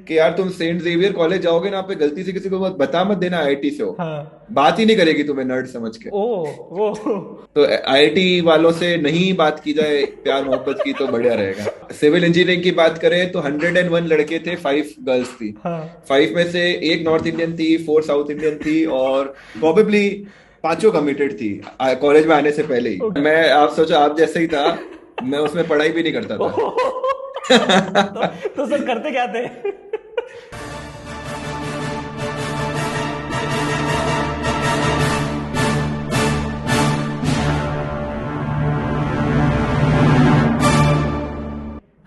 कि यार तुम सेंट जेवियर कॉलेज जाओगे ना, आप पे गलती से किसी को बता मत देना आईआईटी से हो। हाँ। बात ही नहीं करेगी तुम्हें नर्ड समझ के। ओ। ओ। तो आईआईटी वालों से नहीं बात की जाए प्यार मोहब्बत की तो बढ़िया रहेगा। सिविल इंजीनियरिंग की बात करें तो 101 लड़के थे, 5 गर्ल्स थी। हाँ। 5 में से एक नॉर्थ इंडियन थी, 4 साउथ इंडियन थी, और प्रोबेबली पांचों कमिटेड थी कॉलेज में आने से पहले ही। ओके। मैं, आप सोचो, आप जैसे ही था। मैं उसमें पढ़ाई भी नहीं करता ओ। था। तो, तो सर करते क्या थे?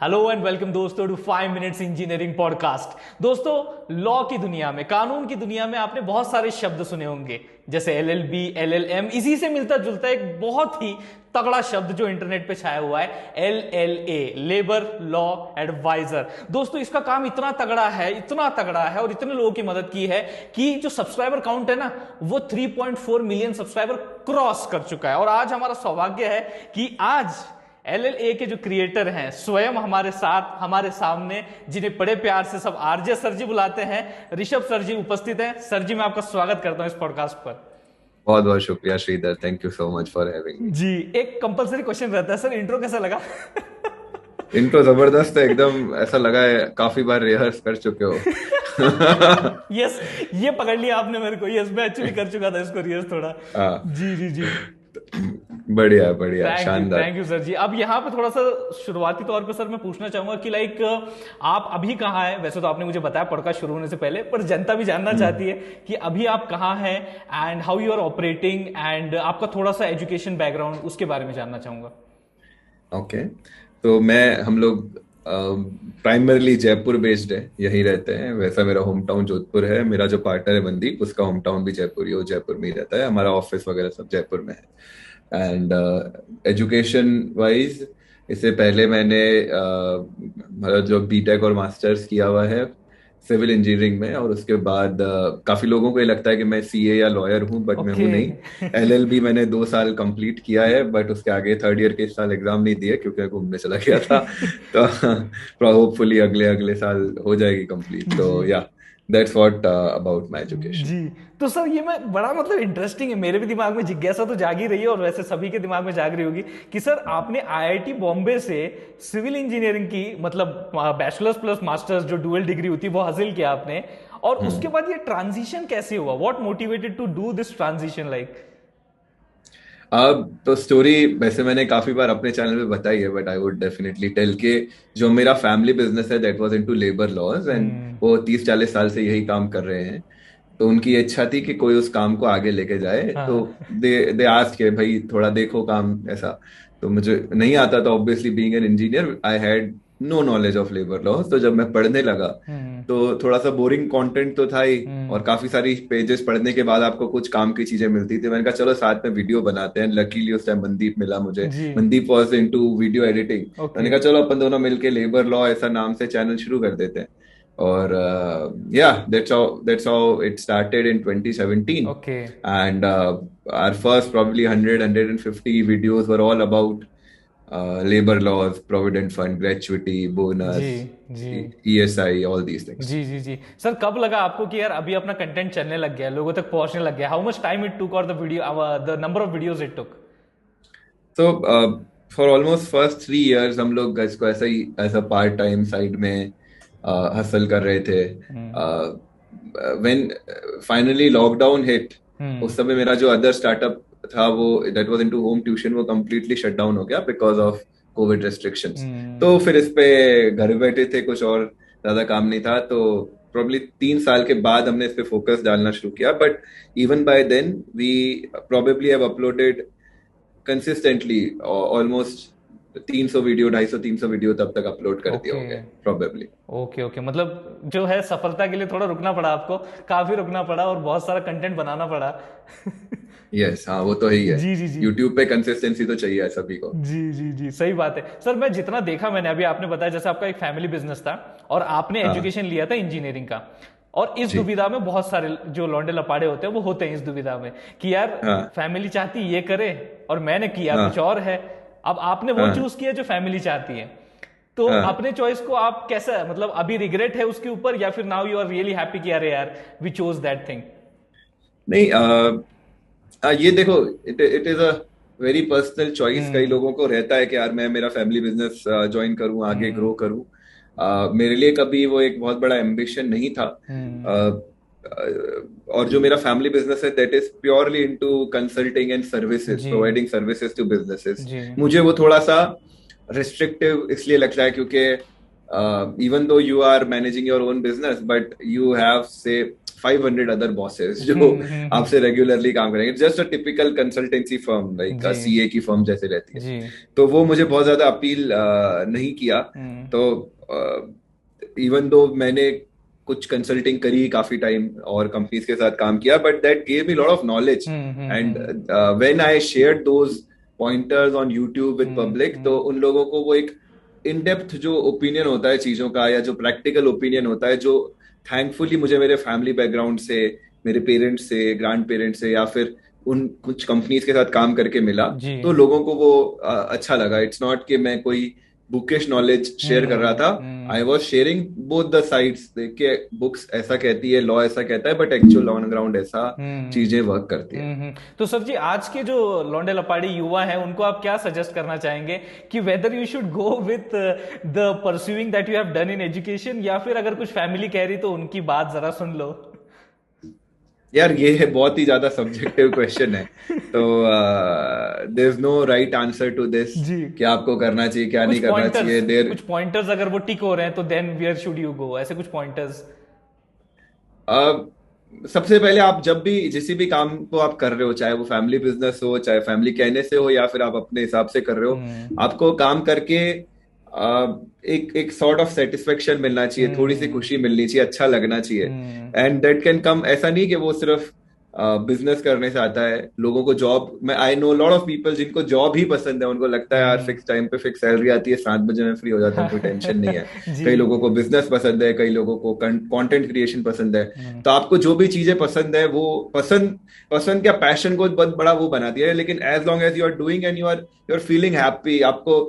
हेलो एंड वेलकम दोस्तों टू 5 मिनट्स इंजीनियरिंग पॉडकास्ट। दोस्तों, लॉ की दुनिया में, कानून की दुनिया में आपने बहुत सारे शब्द सुने होंगे, जैसे एलएलबी, एलएलएम। इसी से मिलता जुलता एक बहुत ही तगड़ा शब्द जो इंटरनेट पे छाया हुआ है, एलएलए, लेबर लॉ एडवाइजर। दोस्तों, इसका काम इतना तगड़ा है, इतना तगड़ा है और इतने लोगों की मदद की है कि जो सब्सक्राइबर काउंट है ना, वो 3.4 मिलियन सब्सक्राइबर क्रॉस कर चुका है। और आज हमारा सौभाग्य है कि आज एलएलए के जो क्रिएटर हैं स्वयं हमारे साथ, हमारे सामने, जिन्हें बड़े प्यार से सब आरजे सर जी बुलाते हैं, ऋषभ सर जी उपस्थित हैं। सर जी, मैं आपका स्वागत करता हूं इस पॉडकास्ट पर। बहुत बहुत शुक्रिया Sridhar, thank you so much for having me. जी, एक कंपलसरी क्वेश्चन रहता है सर, इंट्रो कैसा लगा? इनको जबरदस्त है एकदम, ऐसा लगा है काफी बार रिहर्स कर चुके हो। यस, ये पकड़ लिया आपने मेरे को। यस, मैं एक्चुअली कर चुका था इसको रिहर्स थोड़ा। हाँ। जी जी जी। बढ़िया बढ़िया, थैंक शानदार। यू सर जी। अब यहाँ पे थोड़ा सा शुरुआती तौर पे सर मैं पूछना चाहूंगा कि लाइक आप अभी कहाँ हैं? वैसे तो आपने मुझे बताया पॉडकास्ट शुरू होने से पहले, पर जनता भी जानना चाहती है कि अभी आप कहाँ हैं and how you are operating, and आपका थोड़ा सा एजुकेशन बैकग्राउंड उसके बारे में जानना चाहूंगा। ओके। तो हम लोग प्राइमरली जयपुर बेस्ड है, यहीं रहते हैं। वैसा मेरा होम टाउन जोधपुर है। मेरा जो पार्टनर है मनदीप, उसका होम टाउन भी जयपुर ही, वो जयपुर में ही रहता है। हमारा ऑफिस वगैरह सब जयपुर में है। एंड एजुकेशन वाइज, इससे पहले मैंने मतलब जो बीटेक और मास्टर्स किया हुआ है सिविल इंजीनियरिंग में। और उसके बाद काफी लोगों को ये लगता है कि मैं सीए या लॉयर हूँ, बट मैं ओके। हूँ नहीं। एलएलबी मैंने 2 साल कंप्लीट किया है, बट उसके आगे थर्ड ईयर के इस साल एग्जाम नहीं दिए क्योंकि मैं घूमने चला गया था। तो होपफुली अगले अगले साल हो जाएगी कंप्लीट। तो जी yeah, that's what about my education. जी। तो सर ये मैं बड़ा मतलब इंटरेस्टिंग है, मेरे भी दिमाग में जिज्ञासा तो जाग ही रही है और वैसे सभी के दिमाग में जाग रही होगी कि सर आपने आईआईटी बॉम्बे से सिविल इंजीनियरिंग की, मतलब बैचलर्स प्लस मास्टर्स जो डुअल डिग्री होती है वो हासिल किया आपने, और उसके बाद ये ट्रांजिशन कैसे हुआ? What motivated to do this transition like? अब तो स्टोरी वैसे मैंने काफी बार अपने चैनल पे बताई है, but I would definitely tell के जो मेरा फैमिली बिजनेस है that was into labour laws, and hmm. वो 30-40 साल से यही काम कर रहे हैं। तो उनकी इच्छा थी कि कोई उस काम को आगे लेके जाए। तो हाँ। दे दे आस्क्ड के भाई थोड़ा देखो काम ऐसा। तो मुझे नहीं आता था, obviously being an engineer I had no knowledge of labour laws. तो जब मैं पढ़ने लगा हम्म। तो थोड़ा सा बोरिंग कंटेंट तो था ही, हम्म। और काफी सारी पेजेस पढ़ने के बाद आपको कुछ काम की चीजें मिलती थी। मैंने कहा चलो साथ में वीडियो बनाते हैं। लकीली उस टाइम मनदीप मिला मुझे। जी। Mandeep was into video editing. Okay. मैंने कहा चलो अपन दोनों मिलके लेबर लॉ ऐसा नाम से चैनल शुरू कर देते हैं। और या, that's how it started in 2017. Okay. And our first probably 150 videos were all about labor laws, provident fund, gratuity, जी bonus, जी ESI, all these things. जी जी जी। सर कब लगा आपको कि यार अभी अपना कंटेंट चलने लग गया है, लोगों तक पहुंचने लग गया? How much time it took और the video, the number of videos it took? So for almost first 3 years हम लोग इसको ऐसा ही as a part time side में हसल कर रहे थे। When finally lockdown hit, hmm. उस समय मेरा जो अदर स्टार्टअप था वो that was into home tuition, वो कंप्लीटली शट डाउन हो गया बिकॉज ऑफ कोविड रेस्ट्रिक्शंस। तो हम्म। फिर इस पे घर बैठे थे, कुछ और ज्यादा काम नहीं था। तो प्रॉब्ली 3 साल के बाद हमने इस पे फोकस डालना शुरू किया। But even by then we probably have uploaded consistently almost 300 video, 250-300 video तब तक अपलोड कर दिए ओके होंगे प्रोबेबली। Okay okay. मतलब जो है सफलता के लिए थोड़ा रुकना पड़ा आपको, काफी रुकना पड़ा और बहुत सारा कंटेंट बनाना पड़ा। यस, हाँ, वो तो है ही है। जी जी जी। यूट्यूब पे कंसिस्टेंसी तो चाहिए सभी को। जी जी जी, सही बात है सर। मैं जितना देखा मैंने, अभी आपने बताया जैसे आपका एक फैमिली बिजनेस था और आपने हाँ एजुकेशन लिया था इंजीनियरिंग का, और इस जी। दुविधा में बहुत सारे जो लौंडे लपाड़े होते हैं वो होते हैं इस दुविधा में कि यार हाँ फैमिली चाहती ये करे और मैंने किया कुछ हाँ और है। अब आपने वो हाँ चूज किया जो फैमिली चाहती है। तो हाँ। अपने चॉइस को आप कैसा, मतलब अभी रिग्रेट है उसके ऊपर, या फिर now you are really happy कि अरे यार वी चोज दैट थिंग? नहीं, ये देखो, it is a very personal choice. कई हम्म। लोगों को रहता है कि यार मैं मेरा फैमिली बिजनेस ज्वाइन करूं, आगे हम्म। ग्रो करूं। मेरे लिए कभी वो एक बहुत बड़ा एम्बिशन नहीं था। हम्म। और जो मेरा फैमिली बिजनेस है that is purely into consulting and services, जी। Providing services to businesses. जी। मुझे वो थोड़ा सा रिस्ट्रिक्टिव इसलिए लगता है क्योंकि even though you are managing your own business, but you have say 500 other bosses जो आपसे रेगुलरली काम करेंगे। Just a typical consultancy firm, like जी। सीए की फर्म जैसे रहती है। जी। तो वो मुझे बहुत ज्यादा अपील नहीं किया। हम्म। तो इवन दो मैंने कुछ कंसल्टिंग करी काफी टाइम और कंपनीज के साथ काम किया, but that gave me lot of knowledge. And when I shared those pointers on YouTube with public, तो उन लोगों को वो एक इन डेप्थ जो ओपिनियन होता है चीजों का, या जो प्रैक्टिकल ओपिनियन होता है, जो थैंकफुली मुझे मेरे फैमिली बैकग्राउंड से, मेरे पेरेंट्स से, ग्रैंड पेरेंट्स से, या फिर उन कुछ कंपनीज के साथ काम करके मिला, जी। तो लोगों को वो अच्छा लगा। इट्स नॉट कि मैं कोई बुकिश नॉलेज शेयर कर रहा था। I was sharing both the sides, देख के बुक्स ऐसा कहती है, लॉ ऐसा कहता है, बट एक्चुअल ऑन ग्राउंड ऐसा हम्म। चीजें वर्क करती है। तो सर जी, आज के जो लौंडे लपाड़ी युवा हैं उनको आप क्या सजेस्ट करना चाहेंगे कि whether you should go with the pursuing that you have done in education, या फिर अगर कुछ फैमिली कह रही तो उनकी बात जरा सुन लो? यार ये है बहुत ही ज्यादा सब्जेक्टिव क्वेश्चन है। तो there is no right answer to this, जी। क्या आपको करना चाहिए क्या नहीं करना चाहिए। देर कुछ पॉइंटर्स अगर वो टिक हो रहे हैं तो then where should you go, ऐसे कुछ पॉइंटर्स? सबसे पहले आप जब भी जिस भी काम को आप कर रहे हो, चाहे वो फैमिली बिजनेस हो, चाहे फैमिली कहने से हो, या फिर आप अपने हिसाब से कर रहे हो, हम्म। आपको काम करके एक एक सॉर्ट ऑफ सेटिस्फेक्शन मिलना चाहिए, थोड़ी सी हम्म। खुशी मिलनी चाहिए, अच्छा लगना चाहिए। हम्म। एंड दैट कैन कम, ऐसा नहीं कि वो सिर्फ बिजनेस करने से आता है। लोगों को जॉब, मैं I know lot of people जिनको जॉब ही पसंद है, उनको लगता है यार हम्म। फिक्स टाइम पे फिक्स सैलरी आती है, 7 बजे में फ्री हो जाता हूँ, कोई टेंशन नहीं है। जी। कई लोगों को बिजनेस पसंद है, कई लोगों को कंटेंट क्रिएशन पसंद है। हम्म। तो आपको जो भी चीजें पसंद है, वो पसंद पसंद क्या, पैशन को बहुत बड़ा वो बना दिया है। लेकिन as long as you are doing and you are feeling happy, आपको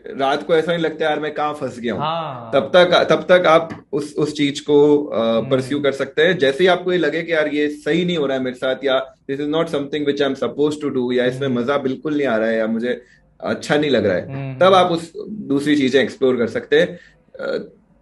रात को ऐसा नहीं लगता यार मैं कहाँ फंस गया हूँ, हाँ। तब तक आप उस चीज को परस्यू हम्म। कर सकते हैं। जैसे ही आपको ये लगे कि यार ये सही नहीं हो रहा है मेरे साथ, या this is not something which I am suppose to do, या इसमें हम्म। मजा बिल्कुल नहीं आ रहा है, या मुझे अच्छा नहीं लग रहा है, तब हम्म। आप उस दूसरी चीजें एक्सप्लोर कर सकते हैं।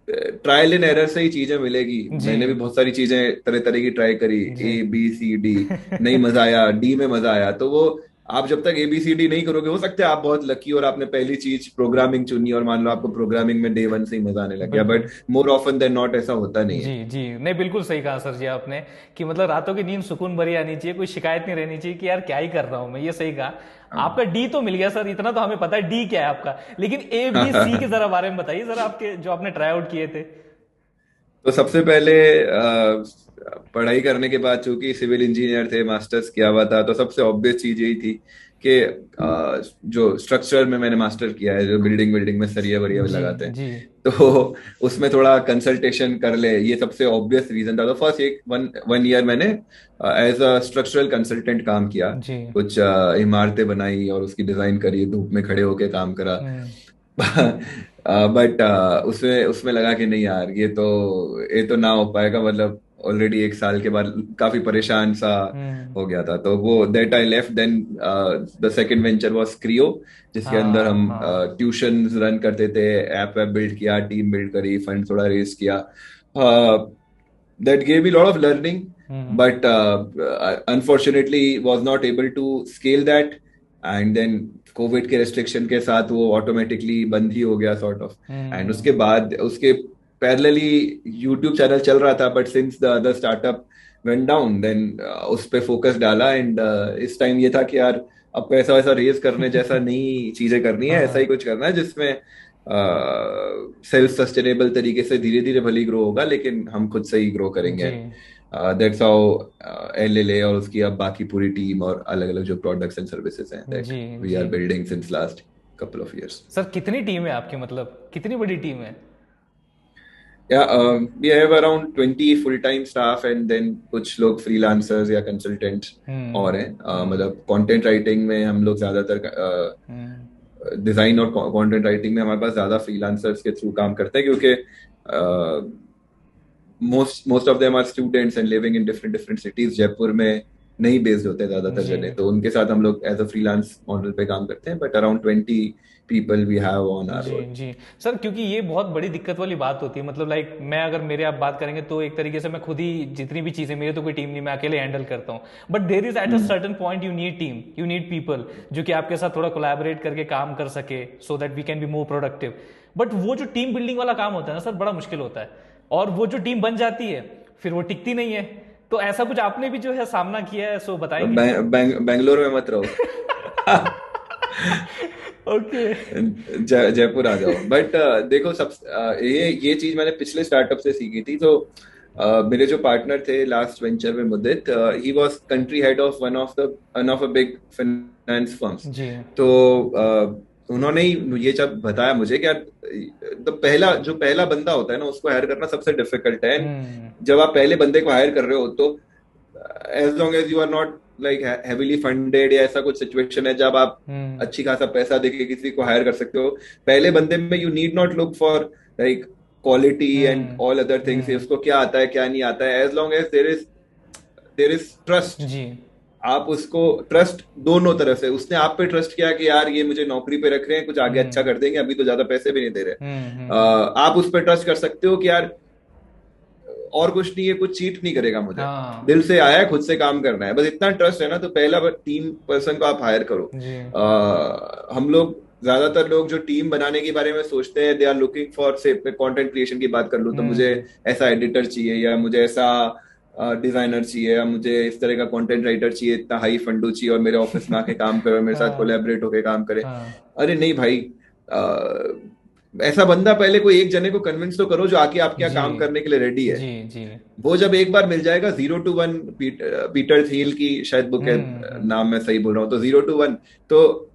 ट्रायल एंड एरर से ही चीजें मिलेगी। जी। मैंने भी बहुत सारी चीजें तरह तरह की ट्राई करी, जी। ABCD, नहीं मजा आया, डी में मजा आया। तो वो आप जब तक ABCD नहीं करोगे, हो सकता है आप बहुत लकी और आपने पहली चीज प्रोग्रामिंग चुनी, और मान लो आपको प्रोग्रामिंग में डे 1 से ही मजा आने लग गया, बिल्कुल। But more often than not ऐसा होता नहीं जी। है। जी, नहीं बिल्कुल सही कहा सर जी आपने, कि मतलब रातों की नींद सुकून भरी आनी चाहिए, कोई शिकायत नहीं रहनी चाहिए कि यार क्या ही कर रहा हूं मैं, ये सही कहा। आपका डी तो मिल गया सर, इतना तो हमें पता है डी क्या है आपका, लेकिन ABC के जरा बारे में बताइए सर, आपके जो आपने ट्राई आउट किए थे। तो सबसे पहले पढ़ाई करने के बाद, चूंकि सिविल इंजीनियर थे, मास्टर्स किया हुआ था, तो सबसे ऑब्वियस चीज यही थी कि जो स्ट्रक्चर में मैंने मास्टर किया है, जो बिल्डिंग बिल्डिंग में सरिया वरिया जी। लगाते हैं, जी। तो उसमें थोड़ा कंसल्टेशन कर ले, ये सबसे ऑब्वियस रीजन था। तो फर्स्ट एक वन ईयर मैंने एज अ स्ट्रक्चरल कंसल्टेंट काम किया। जी। कुछ इमारतें बनाई और उसकी डिजाइन करी, धूप में खड़े होके काम करा। हम्म। बट उसमें उसमें लगा कि नहीं यार, ये तो ना हो पाएगा। मतलब ऑलरेडी 1 साल के बाद काफी परेशान सा हम्म। हो गया था, तो वो that I left. Then the second venture was Crio, जिसके अंदर हाँ। हम हाँ। ट्यूशन रन करते थे, ऐप वैप बिल्ड किया, टीम बिल्ड करी, फंड थोड़ा रेज किया। That gave me lot of learning, hmm. But unfortunately was not able to scale that. And then Covid के रेस्ट्रिक्शन के साथ वो ऑटोमेटिकली बंद ही हो गया, सॉर्ट ऑफ। एंड हम्म। उसके बाद उसके पैरेलली यूट्यूब चैनल चल रहा था, but since the other startup went down, then उस पे फोकस डाला। एंड इस टाइम ये था कि यार अब पैसा वैसा रेज करने जैसा नई चीजें करनी है, ऐसा ही हाँ। कुछ करना है जिसमें सेल्फ सस्टेनेबल तरीके से धीरे धीरे भले ग्रो होगा, लेकिन हम खुद से ही ग्रो जी। करेंगे। दैट्स हाउ LLA और उसकी अब बाकी पूरी टीम और अलग अलग जो प्रोडक्ट्स एंड सर्विसेज हैं, दैट जी। वी जी। Are building since last couple of years. Sir कितनी टीम है आपकी, मतलब कितनी बड़ी टीम है? Yeah, we have around 20 full-time staff, and then कुछ लोग freelancers या consultants हम्म। और हैं। हम्म। मतलब content writing में हम लोग ज्यादातर हम्म। डिजाइन और कंटेंट राइटिंग में हमारे पास ज्यादा फ्रीलांसर्स के थ्रू काम करते हैं, क्योंकि most of them are students and living in different different cities, Jaipur में नहीं बेस्ड होते ज्यादातर जी जने, तो उनके साथ हम लोग एज अ फ्रीलांस मॉडल पे काम करते हैं, but around 20 people we have on our जी रोल। जी सर, क्योंकि ये बहुत बड़ी दिक्कत वाली बात होती है। मतलब लाइक मैं अगर मेरे आप बात करेंगे तो एक तरीके से मैं खुद ही जितनी भी चीज़ें, मेरे तो कोई टीम नहीं, मैं अकेले हैंडल करता हूँ। But there is at a certain point you need team, you need people जो कि आपके साथ थोड़ा कोलैबोरेट करके काम कर सके, so that we can be more productive. But वो जो टीम बिल्डिंग वाला काम होता है ना सर, बड़ा मुश्किल होता है। और वो जो टीम बन जाती है फिर वो टिकती नहीं है। तो ऐसा कुछ आपने भी जो है सामना किया है, सो बताएंगे? बैंगलोर में मत रहो। ओके। जयपुर आ जाओ। बट देखो, सब ये चीज मैंने पिछले स्टार्टअप से सीखी थी। तो मेरे जो पार्टनर थे लास्ट वेंचर में, Mudit, he was country head of one of a big finance firms. जी। तो उन्होंने ही ये जब बताया मुझे कि यार, तो पहला बंदा होता है ना, उसको हायर करना सबसे डिफिकल्ट है। हम्म। जब आप पहले बंदे को हायर कर रहे हो, तो as long as you are not like heavily funded या ऐसा कुछ सिचुएशन है जब आप हम्म। अच्छी खासा पैसा देके किसी को हायर कर सकते हो, पहले बंदे में you need not look for like quality and hmm. All other things, hmm. उसको क्या आता है क्या नहीं आता है, as long as there is trust. जी। आप उसको ट्रस्ट दोनों तरफ से, उसने आप पे ट्रस्ट किया कि यार ये मुझे नौकरी पे रख रहे हैं, कुछ आगे हम्म। अच्छा कर देंगे, अभी तो ज्यादा पैसे भी नहीं दे रहे। हम्म। आप उस पर ट्रस्ट कर सकते हो कि यार और कुछ नहीं है, कुछ चीट नहीं करेगा मुझे, हाँ। दिल से आया है, खुद से काम करना है, बस इतना ट्रस्ट है ना, तो पहला 3 पर्सन को आप हायर करो। जी। हम लोग ज्यादातर लोग जो टीम बनाने के बारे में सोचते हैं, दे आर लुकिंग फॉर, से कंटेंट क्रिएशन की बात कर लूँ तो मुझे हम्म। ऐसा एडिटर चाहिए, या मुझे ऐसा डिजाइनर चाहिए, या मुझे इस तरह का कंटेंट राइटर चाहिए, इतना हाई फंडू चाहिए, और मेरे ऑफिस में आके काम करे, मेरे साथ हाँ। कोलैबोरेट होके काम करे। हाँ। अरे नहीं भाई, ऐसा बंदा पहले कोई एक जने को कन्विंस तो करो जो आके आपके यहाँ जी काम करने के लिए रेडी है। जी जी। वो जब एक बार मिल जाएगा, 0 to 1, पीटर थियल की शायद बुक है, नाम मैं सही बोल रहा हूँ, तो 0 to 1, तो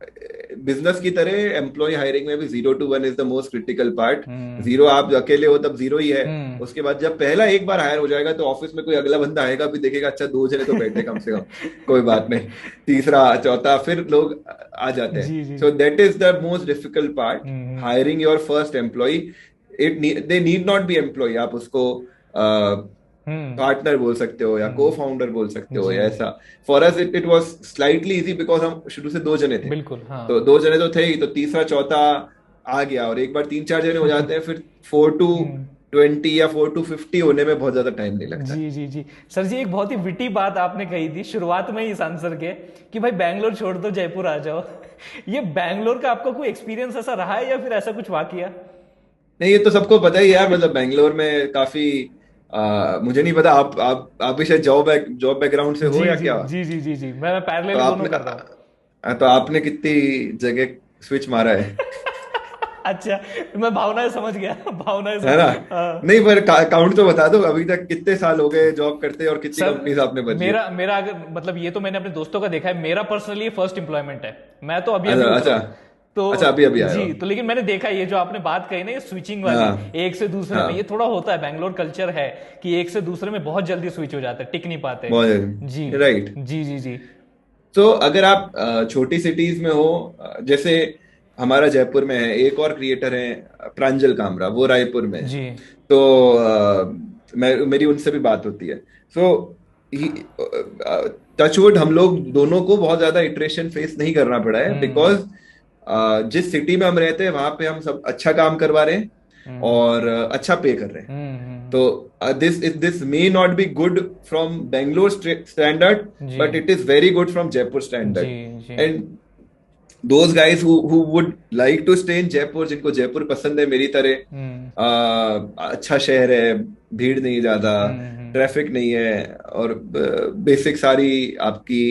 बिजनेस की तरह एम्प्लॉय हायरिंग में भी 0 to 1 is the most critical part. Hmm. Zero आप अकेले हो तब जीरो ही है। हम्म। उसके बाद जब पहला एक बार हायर हो जाएगा, तो ऑफिस में कोई अगला बंदा आएगा भी, देखेगा अच्छा 2 जने तो बैठे कम से कम, कोई बात नहीं, तीसरा चौथा फिर लोग आ जाते हैं। जी जी। So that is the most difficult part, hmm. Hiring your first employee. They need not be employee, आप उसको हम्म। पार्टनर बोल सकते हो, या को हम्म। फाउंडर बोल सकते हो, जी। या ऐसा। For us it was slightly easy, because हम शुरू से 2 जने थे। बिल्कुल हाँ। तो 2 जने तो थे ही, तो तीसरा चौथा आ गया, और एक बार 3-4 जने हो जाते हैं, फिर 4 to 20 या 4 to 50 होने में बहुत ज्यादा टाइम नहीं लगता है। जी जी जी सर जी, एक बहुत ही विटी बात आपने कही थी शुरुआत में ही इस आंसर के, कि भाई बैंगलोर छोड़ दो, जयपुर आ जाओ। ये बैंगलोर का आपका कोई एक्सपीरियंस ऐसा रहा है या फिर ऐसा कुछ वाकया? नहीं, ये तो सबको पता ही है यार, मतलब बैंगलोर में काफी मुझे नहीं पता, आप भी शायद जॉब बैकग्राउंड से हो जी या जी क्या। जी जी जी जी, मैं तो पैरेलली दोनों आपने कर रहा हूँ। तो आपने कितनी जगह स्विच मारा है अच्छा, मैं भावनाएं समझ गया, भावनाएं है ना? हाँ। नहीं, पर काउंट तो बता दो, अभी तक कितने साल हो गए जॉब करते, और कितनी सर कंपनीज आपने बदली है? मेरा मेरा अगर मतलब, ये तो मैंने अपने दोस्तों का देखा है, मेरा पर्सनली फर्स्ट एम्प्लॉयमेंट है। मैं तो अभी अभी अच्छा उतरा अच्छा। हूँ। तो अच्छा, अभी अभी आए हो? जी, तो लेकिन मैंने देखा ये जो आपने बात कही ना, ये स्विचिंग वाली, हाँ एक से दूसरे में, ये हाँ, थोड़ा होता है, बैंगलोर कल्चर है कि एक से दूसरे में बहुत जल्दी स्विच हो जाता है, टिक नहीं पाते। जी बहुत राइट। जी जी जी। तो अगर आप छोटी सिटीज में हो, जैसे हमारा जयपुर में है, एक और क्रिएटर है प्रांजल कामरा, वो रायपुर में है। जी। तो मेरी उनसे भी बात होती है। सो टचवुड, हम लोग दोनों को बहुत ज्यादा इटरेशन फेस नहीं करना पड़ा है, हम्म। बिकॉज जिस सिटी में हम रहते हैं वहां पे हम सब अच्छा काम करवा रहे हैं, हम्म। और अच्छा पे कर रहे हैं। हम्म। तो this may not be good from Bangalore standard, जी but it is very good from Jaipur जी स्टैंडर्ड। जी। And those guys who would like to stay in Jaipur, जिनको जयपुर पसंद है मेरी तरह, हम्म। अच्छा शहर है, भीड़ नहीं ज्यादा, हम्म। ट्रैफिक नहीं है, और बेसिक सारी आपकी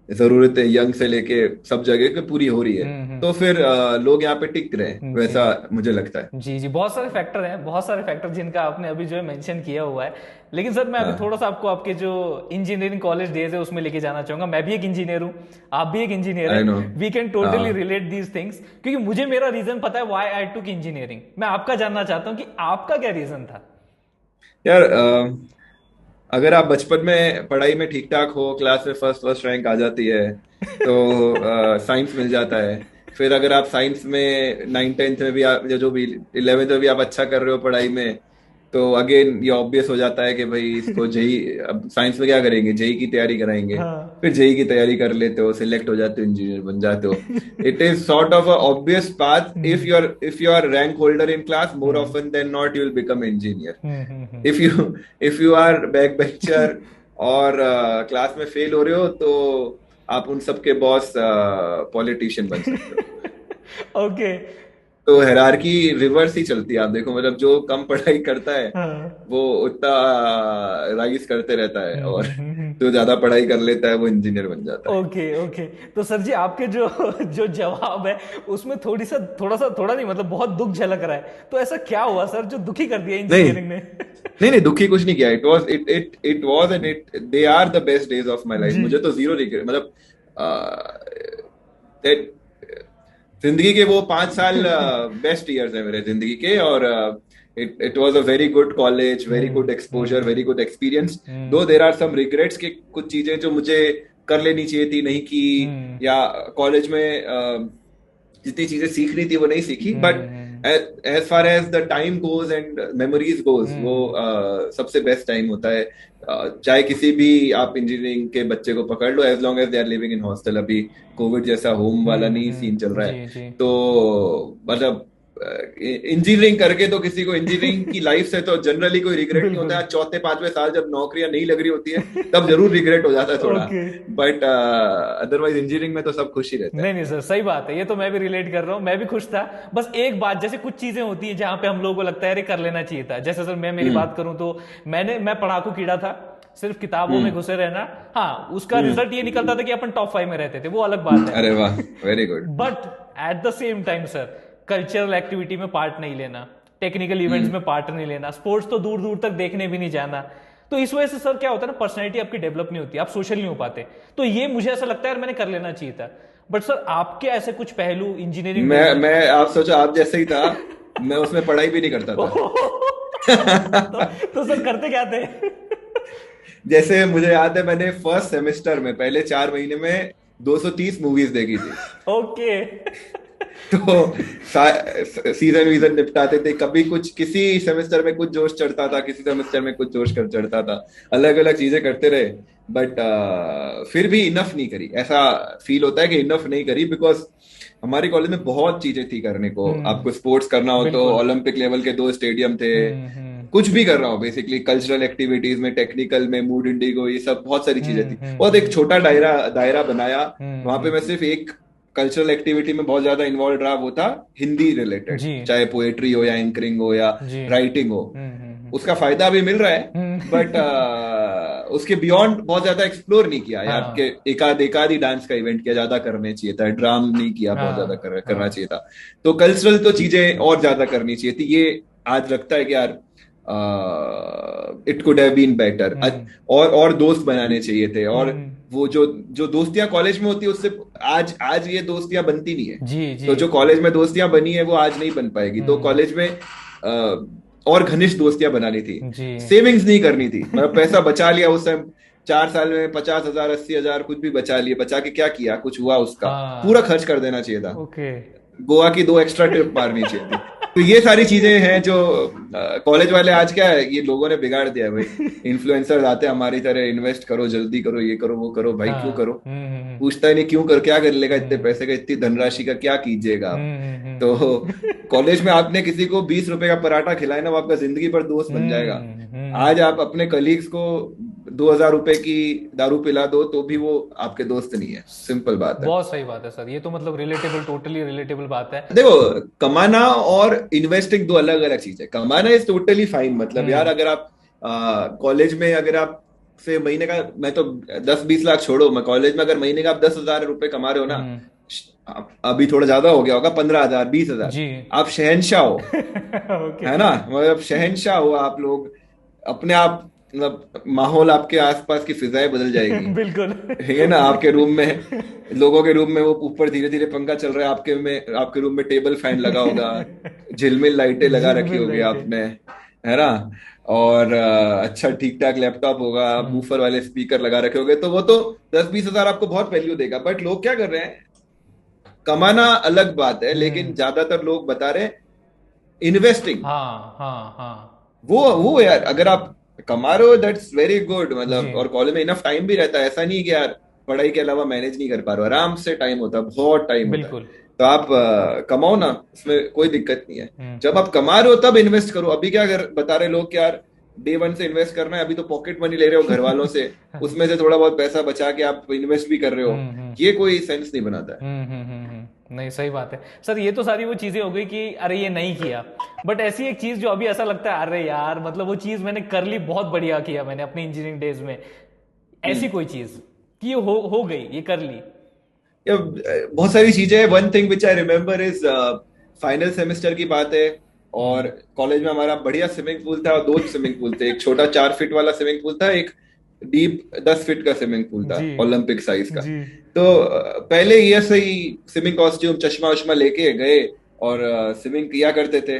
जरूरतें यंग से लेके सब जगह पे पूरी हो रही है, हम्म। तो फिर लोग यहाँ पे टिक रहे हैं, जी वैसा मुझे लगता है। जी जी, बहुत सारे फैक्टर हैं, बहुत सारे फैक्टर जिनका आपने अभी जो है मेंशन किया हुआ है। लेकिन सर मैं अभी हाँ, थोड़ा सा आपको आपके जो इंजीनियरिंग कॉलेज डेज है उसमें लेके जाना चाहूंगा। मैं भी एक इंजीनियर हूँ, आप भी एक इंजीनियर आई नो। हैं, वी कैन टोटली हाँ रिलेट दीज थिंग्स, क्योंकि मुझे मेरा रीजन पता है व्हाई आई टुक इंजीनियरिंग। मैं आपका जानना चाहता हूँ कि आपका क्या रीजन था? यार, अगर आप बचपन में पढ़ाई में ठीक ठाक हो, क्लास में फर्स्ट फर्स्ट रैंक आ जाती है, तो साइंस मिल जाता है। फिर अगर आप साइंस में 9th 10th में भी जो भी 11th में भी आप अच्छा कर रहे हो पढ़ाई में, तो अगेन ये ऑब्वियस हो जाता है कि भाई इसको जेई, अब साइंस में क्या करेंगे, जेई की तैयारी कराएंगे। हाँ। फिर जेई की तैयारी कर लेते हो, सिलेक्ट हो जाते हो, इंजीनियर बन जाते हो। It is sort of a obvious path. Hmm if you are rank holder in class, more hmm often than not you will become engineer. Hmm. If you are back bencher और class में फेल हो रहे हो, तो आप उन सबके बॉस पॉलिटिशियन बन सकते हो। ओके। तो हायरार्की रिवर्स ही चलती है, आप देखो, मतलब जो कम पढ़ाई करता है हाँ। वो उतना राइज करते रहता है, और हम्म। जो ज्यादा पढ़ाई कर लेता है वो इंजीनियर बन जाता है। Okay okay. तो सर जी आपके जो जो जवाब है उसमें थोड़ा नहीं मतलब बहुत दुख झलक रहा है, तो ऐसा क्या हुआ सर जो दुखी कर दिया नहीं इंजीनियरिंग ने? नहीं नहीं, दुखी कुछ नहीं किया। It was and it they are the best days of my life. जी। मुझे तो जीरो रिग्रेट, मतलब that जिंदगी के वो 5 साल बेस्ट ईयर्स है मेरे जिंदगी के। और it was a very good college, very good exposure, very good experience. दो देर आर सम रिग्रेट्स के कुछ चीजें जो मुझे कर लेनी चाहिए थी नहीं की, हम्म या कॉलेज में जितनी चीजें सीखनी थी वो नहीं सीखी। But hmm as far as the time goes and memories goes, वो हम्म सबसे बेस्ट टाइम होता है। चाहे किसी भी आप इंजीनियरिंग के बच्चे को पकड़ लो, as long as they are living in hostel. अभी कोविड जैसा होम वाला नहीं सीन चल रहा है। जी जी। तो मतलब इंजीनियरिंग करके तो किसी को इंजीनियरिंग की लाइफ से तो जनरली कोई रिग्रेट नहीं होता बिल्कुल। है। चौथे पांचवें साल जब नौकरियां नहीं लग रही होती है, तब जरूर रिग्रेट हो जाता है थोड़ा। ओके। बट अदरवाइज इंजीनियरिंग में तो सब खुश ही रहता है। नहीं नहीं सर, सही बात है, ये तो मैं भी रिलेट कर रहा हूँ, मैं भी खुश था। बस एक बात, जैसे कुछ चीजें होती हैं जहां पे हम लोगों को लगता है अरे कर लेना चाहिए था। जैसे सर मैं मेरी हम्म बात करूं तो मैं पढ़ाकू कीड़ा था, सिर्फ किताबों में हम्म घुसे रहना। हाँ, उसका हम्म। रिजल्ट ये निकलता था कि अपन टॉप 5 में रहते थे, वो अलग बात है। अरे वाह, very good. But at the same time sir, cultural activity में पार्ट नहीं लेना, टेक्निकल इवेंट्स हम्म। में पार्ट नहीं लेना, स्पोर्ट्स तो दूर दूर तक देखने भी नहीं जाना। तो इस वजह से सर क्या होता है ना, पर्सनैलिटी आपकी डेवलप नहीं होती, आप सोशल नहीं हो पाते। तो ये मुझे ऐसा लगता है यार मैंने कर लेना चाहिए था। बट सर आपके ऐसे कुछ पहलू इंजीनियरिंग डेज में? मैं आप सोचो, आप जैसे ही था। मैं उसमें पढ़ाई भी नहीं करता था। तो सर करते क्या थे? जैसे मुझे याद है, मैंने फर्स्ट सेमेस्टर में पहले 4 महीने में 230 मूवीज देखी थी। ओके। तो सीजन वीजन निपटाते थे। कभी कुछ, किसी सेमेस्टर में कुछ जोश चढ़ता था, किसी सेमेस्टर में कुछ जोश कर चढ़ता था। अलग अलग चीजें करते रहे। बट फिर भी इनफ नहीं करी, ऐसा फील होता है कि इनफ नहीं करी। बिकॉज हमारे कॉलेज में बहुत चीजें थी करने को। आपको स्पोर्ट्स करना हो तो बिल्कुल। ओलंपिक लेवल के 2 स्टेडियम थे। कुछ भी कर रहा हो बेसिकली, कल्चरल एक्टिविटीज में, टेक्निकल में, मूड इंडिगो, ये सब बहुत सारी चीजें थी। बहुत एक छोटा दायरा दायरा बनाया। वहां पे मैं सिर्फ एक कल्चरल एक्टिविटी में बहुत ज्यादा इन्वॉल्व रहा, वो था हिंदी रिलेटेड। जी चाहे पोएट्री हो या एंकरिंग हो या जी। राइटिंग हो। हम्म। उसका फायदा अभी मिल रहा है। बट उसके बियॉन्ड बहुत ज्यादा एक्सप्लोर नहीं किया यार। के हाँ एकाध ही डांस का इवेंट किया, ज्यादा करने चाहिए था। ड्राम नहीं किया, बहुत ज्यादा हाँ करना चाहिए हाँ। था। तो कल्चरल तो चीजें और ज्यादा करनी चाहिए थी। ये आज लगता है कि यार it could have been better. और दोस्त बनाने चाहिए थे। और हम्म। वो जो जो दोस्तियां कॉलेज में होती है, उससे आज आज ये दोस्तियां बनती नहीं है। जी जी। तो जो कॉलेज में दोस्तियां बनी है वो आज नहीं बन पाएगी। तो कॉलेज में और घनिष्ठ दोस्तियां बनानी थी। जी। सेविंग्स नहीं करनी थी, मतलब पैसा बचा लिया उस टाइम। 4 साल में 50,000 80,000 कुछ भी बचा लिए। बचा के क्या किया, कुछ हुआ उसका? पूरा हाँ। खर्च कर देना चाहिए था। ओके। गोवा की 2 एक्स्ट्रा ट्रिप मारनी चाहिए थी। तो ये सारी चीजें हैं जो कॉलेज वाले, आज क्या है, ये लोगों ने बिगाड़ दिया है भाई। इन्फ्लुएंसर आते हैं हमारी तरह, इन्वेस्ट करो, जल्दी करो, ये करो वो करो। भाई क्यों हाँ। करो? पूछता ही नहीं क्यों कर, क्या कर लेगा इतने पैसे का, इतनी धनराशि का क्या कीजिएगा आप? तो कॉलेज में आपने किसी को 20 रुपए का पराठा खिलाया ना, वो आपका जिंदगी भर दोस्त बन जाएगा। आज आप अपने कलीग्स को 2,000 रुपए की दारू पिला दो तो भी वो आपके दोस्त नहीं है। सिंपल बात है। बहुत सही बात है सर, ये तो मतलब रिलेटेबल, टोटली रिलेटेबल बात है। देखो, कमाना और इन्वेस्टिंग दो अलग अलग चीज है। कमाना इज टोटली फाइन। मतलब यार, अगर आप कॉलेज में, अगर आप से महीने का, मैं तो 10-20 लाख छोड़ो, मैं कॉलेज में अगर महीने का आप 10,000 रुपए कमा रहे हो ना, अभी थोड़ा ज्यादा हो गया होगा, 15,000 20,000, जी। आप शहनशाह हो। ओके। है ना? मतलब शहनशाह हो आप लोग। अपने आप, मतलब माहौल, आपके आसपास की फिजाएं बदल जाएगी। बिल्कुल। ठीक है ना? आपके रूम में, लोगों के रूम में वो ऊपर धीरे धीरे पंखा चल रहा है, आपके रूम में टेबल फैन लगा होगा, झिलमिल लाइटें लगा रखी झिलमिल होगी लाइटें। आपने। है ना? और अच्छा ठीक ठाक लैपटॉप होगा, बूफर वाले स्पीकर लगा रखे होंगे। तो वो तो 10-20 हजार आपको बहुत वैल्यू देगा। बट लोग क्या कर रहे हैं, कमाना अलग बात है, लेकिन हम्म। ज्यादातर लोग बता रहे हैं इन्वेस्टिंग। हाँ हाँ हाँ। वो यार, अगर आप कमा रहे हो दैट्स वेरी गुड, जी। मतलब, और कॉलेज में इनफ टाइम भी रहता है, ऐसा नहीं कि यार पढ़ाई के अलावा मैनेज नहीं कर पा रहे हो, आराम से टाइम होता है, बहुत टाइम होता है। बिल्कुल। तो आप कमाओ ना, उसमें कोई दिक्कत नहीं है। हम्म। जब आप कमा रहे हो तब इन्वेस्ट करो। अभी क्या बता रहे लोग कि यार डे वन से इन्वेस्ट करना है, अभी तो पॉकेट मनी ले रहे हो घर वालों से, उसमें से थोड़ा बहुत पैसा बचा के आप इन्वेस्ट भी कर रहे हो। हम्म। ये कोई सेंस नहीं बनाता है। नहीं, सही बात है सर। ये तो सारी वो चीजें हो गई कि अरे ये नहीं किया। बट ऐसी एक चीज जो अभी ऐसा लगता है अरे यार मतलब वो चीज मैंने कर ली, बहुत बढ़िया किया मैंने अपनी इंजीनियरिंग डेज में, ऐसी हम्म। कोई चीज कि ये हो गई, ये कर ली। या बहुत सारी चीजें। One thing which I remember is final semester की बात है, और हम्म। कॉलेज में हमारा बढ़िया स्विमिंग पूल था, और दो स्विमिंग पूल थे। एक छोटा 4 फीट वाला स्विमिंग पूल था, एक डीप 10 फीट का स्विमिंग पूल था, जी ओलंपिक साइज का। जी। तो पहले ये सही स्विमिंग कॉस्ट्यूम चश्मा वश्मा लेके गए और स्विमिंग किया करते थे,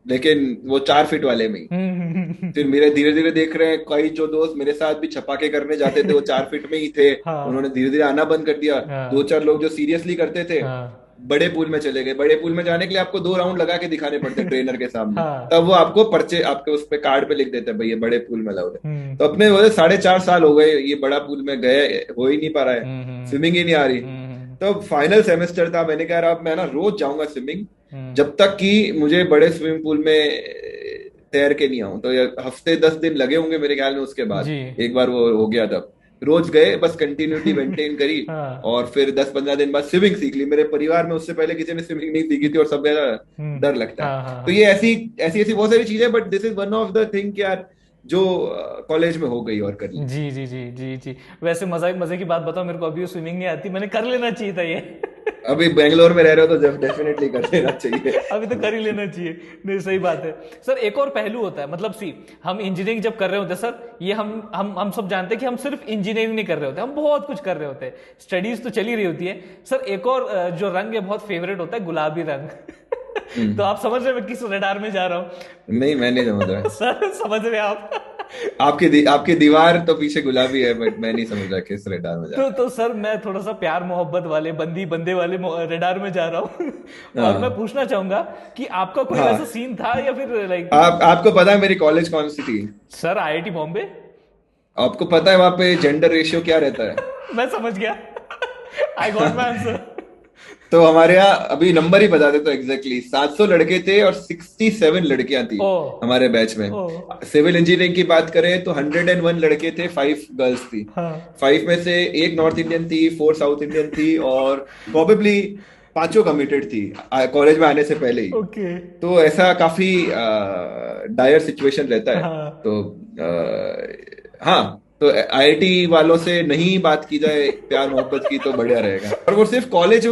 लेकिन वो 4 फीट वाले में ही। फिर मेरे धीरे धीरे देख रहे हैं कई जो दोस्त मेरे साथ भी छपाके करने जाते थे वो 4 फीट में ही थे, उन्होंने हाँ धीरे धीरे आना बंद कर दिया। दो हाँ चार लोग जो सीरियसली करते थे हाँ बड़े पूल में चले गए। बड़े पूल में जाने के लिए आपको 2 राउंड लगा के दिखाने पड़ते ट्रेनर के सामने, हाँ। तब वो आपको पर्चे आपके उस पे कार्ड पे लिख देते हैं भाई ये बड़े पूल में अलाउड है। हम्म तो अपने वो 4.5 साल हो गए ये बड़ा पूल में गए, हो ही नहीं पा रहा है, हम्म हम्म स्विमिंग ही नहीं आ रही। हम्म तो फाइनल सेमेस्टर था, मैंने कहा यार अब मैं ना रोज जाऊंगा स्विमिंग, हम्म, जब तक कि मुझे बड़े स्विमिंग पूल में तैर के नहीं आऊं। तो ये हफ्ते 10 दिन लगे होंगे मेरे ख्याल में, उसके बाद जी। एक बार वो हो गया। तब रोज गए, बस कंटिन्यूटी मेंटेन करी, हाँ। और फिर 10-15 दिन बाद स्विमिंग सीख ली। मेरे परिवार में उससे पहले किसी ने स्विमिंग नहीं सीखी थी, और सब ज्यादा हम्म। डर लगता है। हाँ हाँ तो हाँ। ये ऐसी ऐसी ऐसी बहुत सारी चीजें, but this is one of the thing यार जो कॉलेज में हो गई और कर ली। जी जी जी जी जी। वैसे मजा मजे की बात बताओ, मेरे को अभी स्विमिंग नहीं आती, मैंने कर लेना चाहिए था ये। अभी बेंगलोर में रह रहे हो तो जब डेफिनेटली कर लेना चाहिए। अभी तो कर ही लेना चाहिए। नहीं, सही बात है सर। एक और पहलू होता है, मतलब सी हम इंजीनियरिंग जब कर रहे होते हैं सर, ये हम सब जानते हैं कि हम सिर्फ इंजीनियरिंग नहीं कर रहे होते, हम बहुत कुछ कर रहे होते हैं। स्टडीज तो चली रही होती है सर। एक और जो रंग है बहुत फेवरेट होता है, गुलाबी रंग। तो हम्म। आप समझ रहे हैं मैं किस रडार में जा रहा हूँ? नहीं, मैं नहीं समझ रहा। सर समझ रहे हैं आप? आपकी दीवार तो पीछे गुलाबी है, बट मैं नहीं समझ रहा किस रडार में जा रहा तो सर मैं थोड़ा सा प्यार मोहब्बत वाले बंदी बंदे वाले रडार में जा रहा हूँ। है। और मैं हाँ पूछना चाहूंगा कि आपका कोई वैसा हाँ। सीन था या फिर लाइक? आपको पता है मेरी कॉलेज कौन सी थी? Sir IIT Bombay. आपको पता है वहां पे जेंडर रेशियो क्या रहता है? मैं समझ गया। I got my answer. तो हमारे यहाँ अभी नंबर ही बता दे तो एग्जैक्टली 700 लड़के थे और 67 लड़कियां थी ओ हमारे बैच में। ओ। सिविल इंजीनियरिंग की बात करें तो 101 लड़के थे, 5 गर्ल्स थी। हाँ। 5 में से एक नॉर्थ इंडियन थी, 4 साउथ इंडियन थी, और प्रोबेबली पांचों कमिटेड थी कॉलेज में आने से पहले ही। ओके। तो ऐसा काफी डायर सिचुएशन रहता है। हाँ। तो हाँ, तो आईआईटी वालों से नहीं बात की जाए प्यार मोहब्बत की तो बढ़िया रहेगा। और वो सिर्फ कॉलेज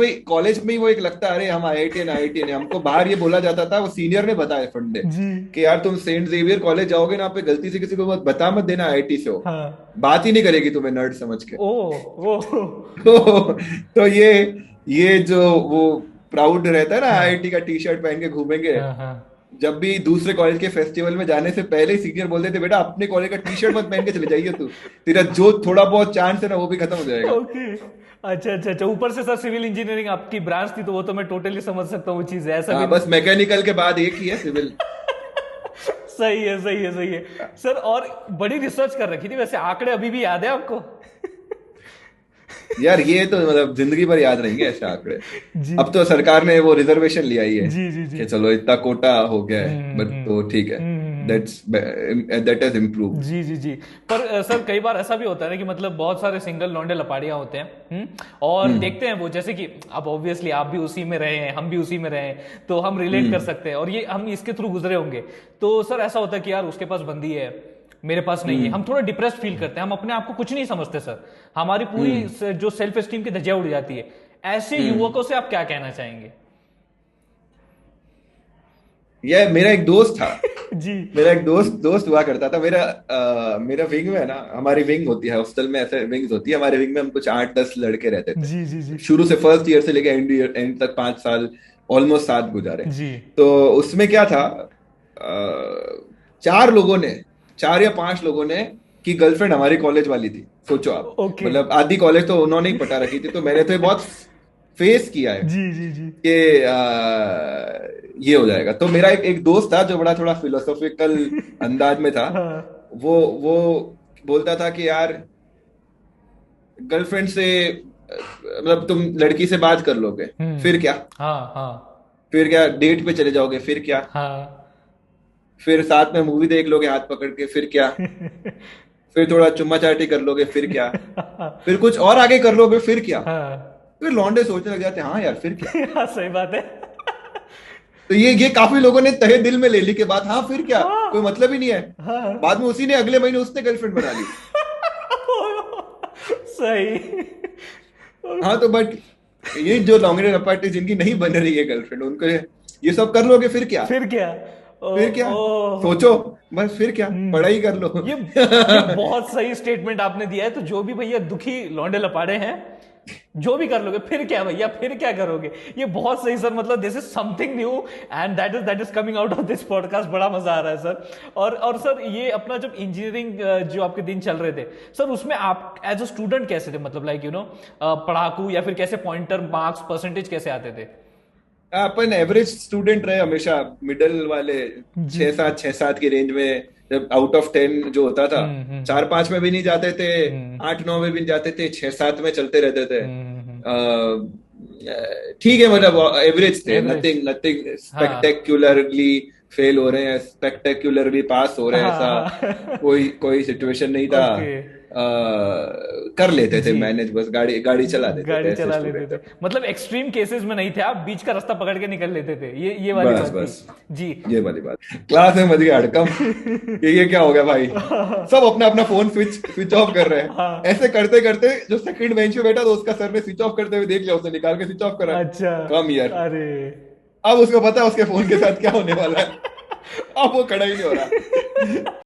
में ही वो एक लगता है अरे हम आईआईटी ने हमको बाहर ये बोला जाता था, वो सीनियर ने बताया फंडे जी। कि यार तुम सेंट जेवियर कॉलेज जाओगे ना, पे गलती से किसी को मत देना आईआईटी से हो, हाँ। बात ही नहीं करेगी तुम्हें नर्ड समझ के। ओ ओ। तो ये जो वो प्राउड रहता है ना, हाँ आईआईटी का टी शर्ट पहन के घूमेंगे, हाँ हाँ। जब भी दूसरे कॉलेज के फेस्टिवल में जाने से पहले ही सीनियर बोलते थे बेटा अपने कॉलेज का टी शर्ट मत पहन के चले जाइए, तू तेरा जो थोड़ा बहुत चांस है ना वो भी खत्म हो जाएगा। ओके। अच्छा अच्छा अच्छा। ऊपर से सर सिविल इंजीनियरिंग आपकी ब्रांच थी, तो वो तो मैं टोटली समझ सकता हूँ वो चीज है, ऐसा भी हाँ, नहीं। बस मैकेनिकल के बाद एक ही है सिविल। सही है सही है सही है सर। और बड़ी रिसर्च कर रखी थी वैसे, आंकड़े अभी भी याद है आपको? यार ये तो मतलब जिंदगी भर याद रहेंगे ऐसे आंकड़े। जी अब तो सरकार ने वो रिजर्वेशन लिया ही है जी जी जी। कि चलो इतना कोटा हो गया है, बट तो ठीक है, हम्म। That is improved. जी जी जी। पर सर कई बार ऐसा भी होता है ना कि मतलब बहुत सारे सिंगल लौंडे लपाड़ियाँ होते हैं। और हम्म देखते हैं वो, जैसे कि अब ऑब्वियसली आप भी उसी में रहे हैं, हम भी उसी में रहे हैं, तो हम रिलेट कर हम्म सकते हैं, और ये हम इसके थ्रू गुजरे होंगे। तो सर ऐसा होता है कि यार उसके पास बंदी है, मेरे पास नहीं है, हम्म हम थोड़ा डिप्रेस्ड फील करते हैं, हम अपने आप को कुछ नहीं समझते सर, हमारी पूरी हम्म जो सेल्फ एस्टीम की धज्जियां उड़ जाती है। ऐसे हम्म। युवकों से आप क्या कहना चाहेंगे? ये मेरा एक दोस्त था। जी मेरा एक दोस्त हुआ करता था। मेरा विंग में है ना, हमारी विंग होती है हॉस्टल में, ऐसे विंग्स होती है। हमारे विंग में हम कुछ 8-10 लड़के रहते थे। जी जी जी शुरू से फर्स्ट ईयर से लेके एंड तक 5 साल ऑलमोस्ट साथ गुजारे। जी। तो उसमें क्या था, अ, चार लोगों ने, 4 या 5 लोगों ने की गर्लफ्रेंड हमारी कॉलेज वाली थी। सोचो आप, ओके। मतलब आधी कॉलेज तो उन्होंने ही पटा रखी थी, तो मैंने तो ये बहुत फेस किया है जी जी जी। कि ये हो जाएगा। तो मेरा एक दोस्त था जो बड़ा थोड़ा फिलोसॉफिकल अंदाज में था। हाँ। वो बोलता था कि यार गर्लफ्रेंड से मतलब तुम लड़की से बात कर लोगे, फिर क्या? हाँ हाँ फिर क्या डेट पे चले जाओगे, फिर क्या? हाँ। फिर साथ में मूवी देख लोगे हाथ पकड़ के, फिर क्या? फिर थोड़ा चुम्मा चाटी कर लोगे, फिर क्या? फिर कुछ और आगे कर लोगे, फिर क्या? हाँ। फिर लौंडे सोचने लग जाते हैं, हाँ यार फिर क्या? हाँ, सही बात है। तो ये काफी लोगों ने तहे दिल में ले ली के बाद, हाँ फिर क्या, कोई हाँ मतलब ही नहीं है। हाँ। बाद में उसी ने अगले महीने उसने गर्लफ्रेंड बना ली। सही। हाँ तो बट ये जो लॉन्ग रन अपार्टी जिनकी नहीं बन रही है गर्लफ्रेंड, उनको ये सब कर लोगे, फिर क्या? फिर क्या? ओ फिर क्या? ओ। सोचो, बस फिर क्या, पढ़ाई कर लो। ये बहुत सही स्टेटमेंट आपने दिया है। तो जो भी भैया दुखी लौंडे लपाड़े हैं, जो भी कर लोगे, फिर क्या भैया, फिर क्या करोगे? ये बहुत सही सर, मतलब this is something new and that is coming out of this podcast. बड़ा मजा आ रहा है सर। और सर ये अपना जब इंजीनियरिंग जो आपके दिन चल रहे थे सर, उसमें आप एज अ स्टूडेंट कैसे थे? मतलब लाइक पढ़ाकू, या फिर कैसे पॉइंटर मार्क्स परसेंटेज कैसे आते थे? अपन एवरेज स्टूडेंट रहे हमेशा, मिडल वाले, जी। 6-7 की रेंज में। जब आउट ऑफ 10 जो होता था, हम्म। 4-5 में भी नहीं जाते थे, हम्म 8-9 में भी नहीं जाते थे, 6-7 में चलते रहते थे। हम्म। ठीक है, मतलब एवरेज थे, एवरेज। नथिंग नथिंग हाँ स्पेक्टेक्युलरली फेल हो रहे हैं, स्पेक्टेक्युलरली पास हो रहे हैं, हाँ ऐसा हाँ। कोई कोई सिचुएशन नहीं था। ओके। कर लेते थे जी। मैनेज, बस गाड़ी गाड़ी चला देते थे, गाड़ी ऐसे चला लेते स्टूडेंट थे, थे। मतलब एक्सट्रीम केसेस में नहीं थे आप, बीच का रास्ता पकड़ के निकल लेते थे, ये वाली बस बात थी। बस, जी। ये वाली बात। क्लास में मच गया हड़कम कि ये क्या हो गया भाई, सब अपना अपना फोन स्विच स्विच ऑफ कर रहे हैं। हाँ। ऐसे करते करते जो सेकंड बेंच पे बैठा, तो उसका सर ने स्विच ऑफ करते हुए देख लिया, उसने निकाल के स्विच ऑफ करा। अच्छा। कम यार, अरे। अब उसको पता है उसके फोन के साथ क्या होने वाला है। अब वो खड़ा ही नहीं हो रहा।